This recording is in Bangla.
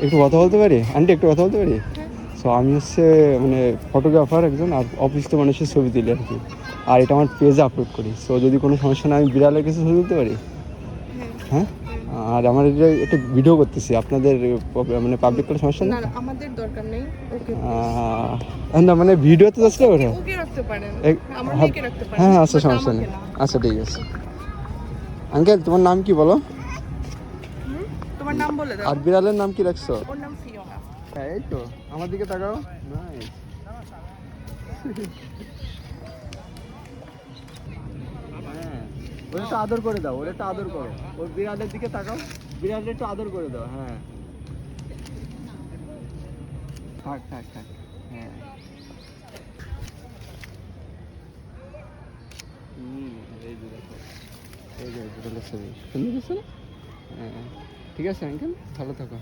একটু কথা বলতে পারি আন্টি, একটু কথা বলতে পারি? সো আমি হচ্ছে মানে ফটোগ্রাফার একজন, আর অপরিচিত মানুষের ছবি তুলি আর কি, আর এটা আমার পেজে আপলোড করি। সো যদি কোনো সমস্যা না, আমি বিড়ালের কিছু ছবি তুলতে পারি? হ্যাঁ, আর আমার এটা একটা ভিডিও করতেছি, আপনাদের মানে পাবলিক কোনো সমস্যা না নেই? না, আমাদের দরকার নেই। ওকে না মানে ভিডিওতে যাচ্ছে ওটা। ওকে রাখতে পারেন, আমরা হ্যাঁ মেয়েকে রাখতে পারেন, হ্যাঁ, আচ্ছা বাট সমস্যা আমাকে নেই। না। আচ্ছা ঠিক আছে। আঙ্কেল তোমার নাম কি বলো? তোমার নাম বলে দাও। আর বিড়ালের নাম কি রাখছো? ওর নাম ফিওনা। হ্যাঁ এই তো, আমার দিকে তাকাও। নাইস। হ্যাঁ, ওর একটু আদর করে দাও, ওর একটু আদর করো। ওর বিড়ালের দিকে তাকাও, বিড়ালের একটু আদর করে দাও। হ্যাঁ, থাক থাক থাক। হ্যাঁ, এই যে দেখো, এই যে বিড়ালের ছবি সুন্দর আছে না? হ্যাঁ, ঠিক আছে আঙ্কেল, ভালো থাকো।